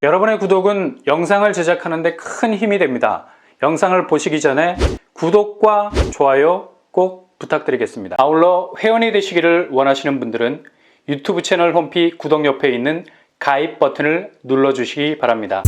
여러분의 구독은 영상을 제작하는 데 큰 힘이 됩니다. 영상을 보시기 전에 구독과 좋아요 꼭 부탁드리겠습니다. 아울러 회원이 되시기를 원하시는 분들은 유튜브 채널 홈피 구독 옆에 있는 가입 버튼을 눌러주시기 바랍니다.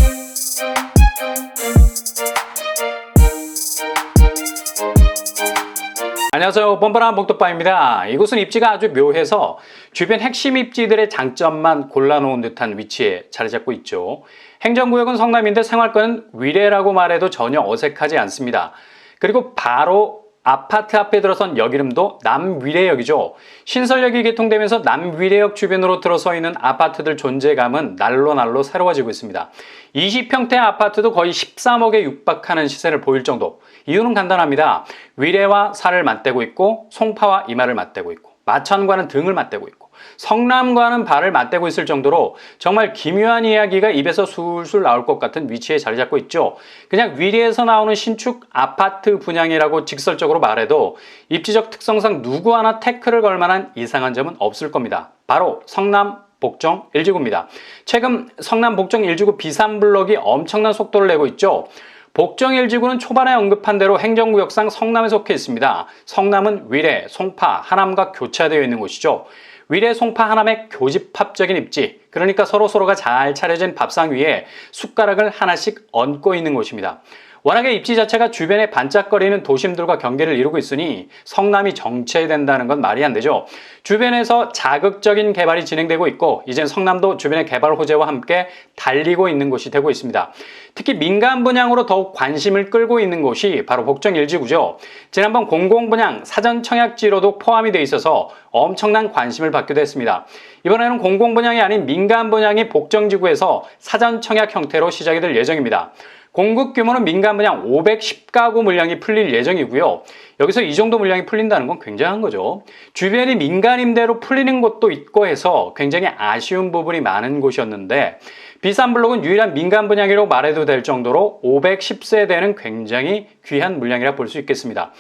안녕하세요. 뻔뻔한 복덕바입니다. 이곳은 입지가 아주 묘해서 주변 핵심 입지들의 장점만 골라놓은 듯한 위치에 자리 잡고 있죠. 행정구역은 성남인데 생활권은 위례라고 말해도 전혀 어색하지 않습니다. 그리고 바로 아파트 앞에 들어선 역 이름도 남위례역이죠. 신설역이 개통되면서 남위례역 주변으로 들어서 있는 아파트들 존재감은 날로 새로워지고 있습니다. 20평대 아파트도 거의 13억에 육박하는 시세를 보일 정도. 이유는 간단합니다. 위례와 살을 맞대고 있고 송파와 이마를 맞대고 있고 마천과는 등을 맞대고 있고 성남과는 발을 맞대고 있을 정도로 정말 기묘한 이야기가 입에서 술술 나올 것 같은 위치에 자리 잡고 있죠. 그냥 위례에서 나오는 신축 아파트 분양이라고 직설적으로 말해도 입지적 특성상 누구 하나 태클을 걸 만한 이상한 점은 없을 겁니다. 바로 성남 복정 1지구입니다. 최근 성남 복정 1지구 비산블럭이 엄청난 속도를 내고 있죠. 복정 1지구는 초반에 언급한 대로 행정구역상 성남에 속해 있습니다. 성남은 위례, 송파, 하남과 교차되어 있는 곳이죠. 위례, 송파, 하남의 교집합적인 입지, 그러니까 서로가 잘 차려진 밥상 위에 숟가락을 하나씩 얹고 있는 곳입니다. 워낙에 입지 자체가 주변에 반짝거리는 도심들과 경계를 이루고 있으니 성남이 정체된다는 건 말이 안 되죠. 주변에서 자극적인 개발이 진행되고 있고 이젠 성남도 주변의 개발 호재와 함께 달리고 있는 곳이 되고 있습니다. 특히 민간 분양으로 더욱 관심을 끌고 있는 곳이 바로 복정 1지구죠. 지난번 공공분양 사전 청약지로도 포함이 되어 있어서 엄청난 관심을 받기도 했습니다. 이번에는 공공분양이 아닌 민간 분양이 복정지구에서 사전 청약 형태로 시작이 될 예정입니다. 공급 규모는 민간 분양 510가구 물량이 풀릴 예정이고요. 여기서 이 정도 물량이 풀린다는 건 굉장한 거죠. 주변이 민간 임대로 풀리는 곳도 있고 해서 굉장히 아쉬운 부분이 많은 곳이었는데 비산블록은 유일한 민간 분양이라고 말해도 될 정도로 510세대는 굉장히 귀한 물량이라 볼 수 있겠습니다.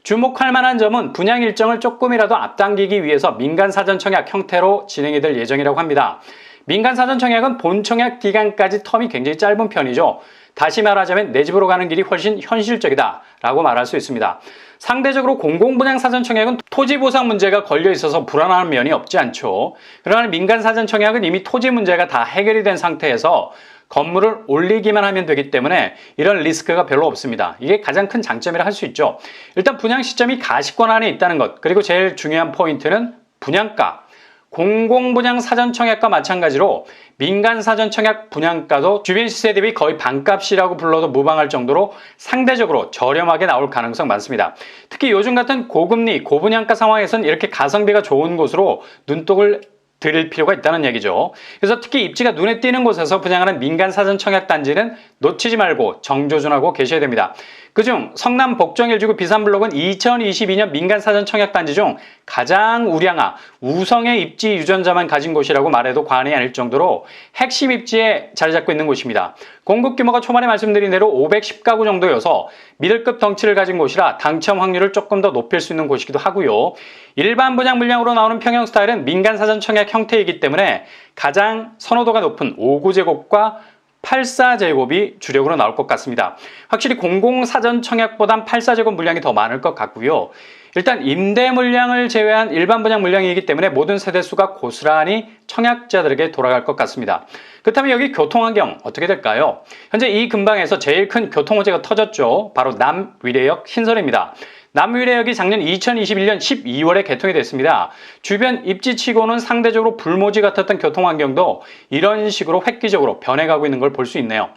주목할 만한 점은 분양 일정을 조금이라도 앞당기기 위해서 민간 사전 청약 형태로 진행이 될 예정이라고 합니다. 민간 사전 청약은 본 청약 기간까지 텀이 굉장히 짧은 편이죠. 다시 말하자면 내 집으로 가는 길이 훨씬 현실적이다 라고 말할 수 있습니다. 상대적으로 공공분양 사전 청약은 토지 보상 문제가 걸려 있어서 불안한 면이 없지 않죠. 그러나 민간 사전 청약은 이미 토지 문제가 다 해결이 된 상태에서 건물을 올리기만 하면 되기 때문에 이런 리스크가 별로 없습니다. 이게 가장 큰 장점이라 할 수 있죠. 일단 분양 시점이 가시권 안에 있다는 것, 그리고 제일 중요한 포인트는 분양가. 공공분양 사전청약과 마찬가지로 민간 사전청약 분양가도 주변 시세 대비 거의 반값이라고 불러도 무방할 정도로 상대적으로 저렴하게 나올 가능성 많습니다. 특히 요즘 같은 고금리, 고분양가 상황에서는 이렇게 가성비가 좋은 곳으로 눈독을 들일 필요가 있다는 얘기죠. 그래서 특히 입지가 눈에 띄는 곳에서 분양하는 민간 사전 청약 단지는 놓치지 말고 정조준하고 계셔야 됩니다. 그중 성남 복정 1지구 비산블록은 2022년 민간 사전 청약 단지 중 가장 우량하 우성의 입지 유전자만 가진 곳이라고 말해도 과언이 아닐 정도로 핵심 입지에 자리 잡고 있는 곳입니다. 공급 규모가 초반에 말씀드린 대로 510가구 정도여서 미들급 덩치를 가진 곳이라 당첨 확률을 조금 더 높일 수 있는 곳이기도 하고요. 일반 분양 물량으로 나오는 평형 스타일은 민간 사전 청약 형태이기 때문에 가장 선호도가 높은 5구제곱과 84제곱이 주력으로 나올 것 같습니다. 확실히 공공사전 청약보단 84제곱 물량이 더 많을 것 같고요. 일단 임대 물량을 제외한 일반 분양 물량이기 때문에 모든 세대수가 고스란히 청약자들에게 돌아갈 것 같습니다. 그렇다면 여기 교통환경 어떻게 될까요? 현재 이 근방에서 제일 큰 교통호재가 터졌죠. 바로 남위례역 신설입니다. 남위례역이 작년 2021년 12월에 개통이 됐습니다. 주변 입지치고는 상대적으로 불모지 같았던 교통환경도 이런 식으로 획기적으로 변해가고 있는 걸 볼 수 있네요.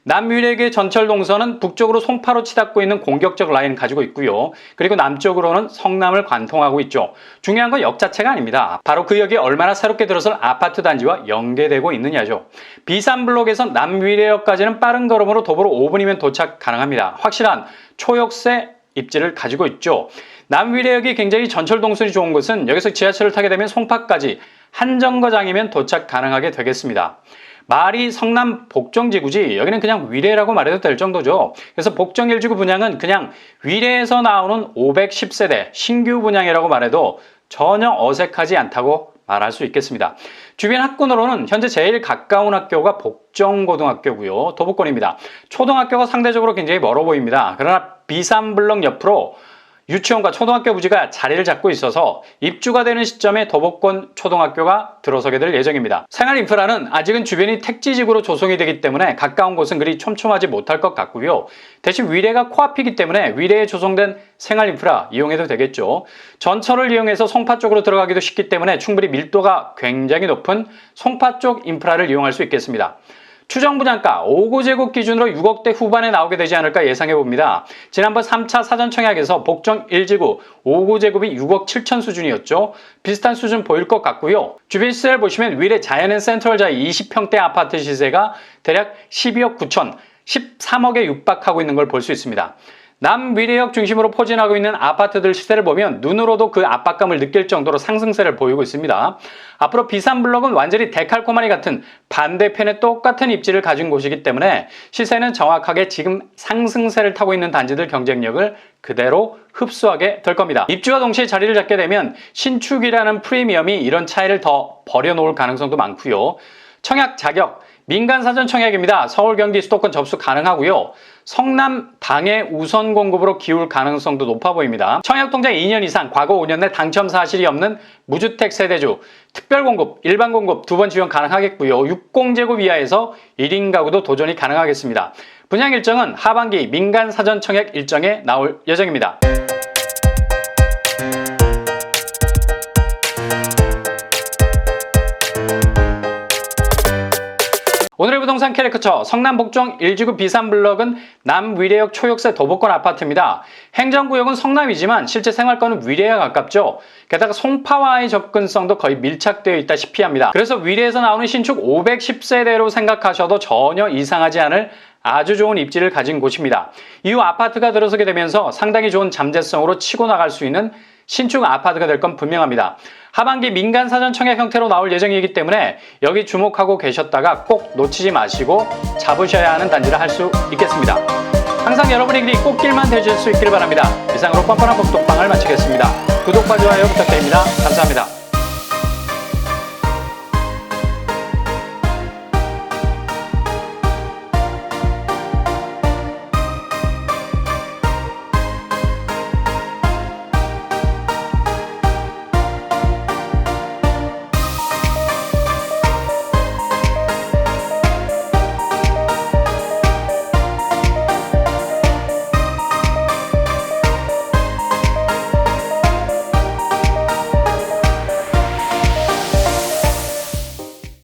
남위례역의 전철 동선은 북쪽으로 송파로 치닫고 있는 공격적 라인을 가지고 있고요. 그리고 남쪽으로는 성남을 관통하고 있죠. 중요한 건 역 자체가 아닙니다. 바로 그 역이 얼마나 새롭게 들어설 아파트 단지와 연계되고 있느냐죠. 비산블록에서 남위례역까지는 빠른 걸음으로 도보로 5분이면 도착 가능합니다. 확실한 초역세 입지를 가지고 있죠. 남위례역이 굉장히 전철 동선이 좋은 것은 여기서 지하철을 타게 되면 송파까지 한 정거장이면 도착 가능하게 되겠습니다. 말이 성남 복정지구지 여기는 그냥 위례라고 말해도 될 정도죠. 그래서 복정 1지구 분양은 그냥 위례에서 나오는 510세대 신규 분양이라고 말해도 전혀 어색하지 않다고 말할 수 있겠습니다. 주변 학군으로는 현재 제일 가까운 학교가 복정고등학교고요. 도보권입니다. 초등학교가 상대적으로 굉장히 멀어 보입니다. 그러나 비산블럭 옆으로 유치원과 초등학교 부지가 자리를 잡고 있어서 입주가 되는 시점에 도보권 초등학교가 들어서게 될 예정입니다. 생활 인프라는 아직은 주변이 택지지구로 조성이 되기 때문에 가까운 곳은 그리 촘촘하지 못할 것 같고요. 대신 위례가 코앞이기 때문에 위례에 조성된 생활 인프라 이용해도 되겠죠. 전철을 이용해서 송파 쪽으로 들어가기도 쉽기 때문에 충분히 밀도가 굉장히 높은 송파 쪽 인프라를 이용할 수 있겠습니다. 추정 분양가 5구제곱 기준으로 6억대 후반에 나오게 되지 않을까 예상해 봅니다. 지난번 3차 사전청약에서 복정 1지구 5구제곱이 6억 7천 수준이었죠. 비슷한 수준 보일 것 같고요. 주변 시세를 보시면 위례 자연앤 센트럴자의 20평대 아파트 시세가 대략 12억 9천, 13억에 육박하고 있는 걸 볼 수 있습니다. 남위례역 중심으로 포진하고 있는 아파트들 시세를 보면 눈으로도 그 압박감을 느낄 정도로 상승세를 보이고 있습니다. 앞으로 비산블럭은 완전히 데칼코마니 같은 반대편에 똑같은 입지를 가진 곳이기 때문에 시세는 정확하게 지금 상승세를 타고 있는 단지들 경쟁력을 그대로 흡수하게 될 겁니다. 입주와 동시에 자리를 잡게 되면 신축이라는 프리미엄이 이런 차이를 더 버려놓을 가능성도 많고요. 청약 자격 민간 사전 청약입니다. 서울, 경기, 수도권 접수 가능하고요. 성남 당해 우선 공급으로 기울 가능성도 높아 보입니다. 청약 통장 2년 이상, 과거 5년 내 당첨 사실이 없는 무주택 세대주, 특별 공급, 일반 공급 2번 지원 가능하겠고요. 60제곱 이하에서 1인 가구도 도전이 가능하겠습니다. 분양 일정은 하반기 민간 사전 청약 일정에 나올 예정입니다. 오늘의 부동산 캐리커처 성남 복정 1지구 비산블럭은 남위례역 초역세 도보권 아파트입니다. 행정구역은 성남이지만 실제 생활권은 위례에 가깝죠. 게다가 송파와의 접근성도 거의 밀착되어 있다시피 합니다. 그래서 위례에서 나오는 신축 510세대로 생각하셔도 전혀 이상하지 않을 아주 좋은 입지를 가진 곳입니다. 이후 아파트가 들어서게 되면서 상당히 좋은 잠재성으로 치고 나갈 수 있는 신축 아파트가 될 건 분명합니다. 하반기 민간 사전 청약 형태로 나올 예정이기 때문에 여기 주목하고 계셨다가 꼭 놓치지 마시고 잡으셔야 하는 단지를 할 수 있겠습니다. 항상 여러분의 길이 꽃길만 되실 수 있기를 바랍니다. 이상으로 뻔뻔한 복독방을 마치겠습니다. 구독과 좋아요 부탁드립니다. 감사합니다.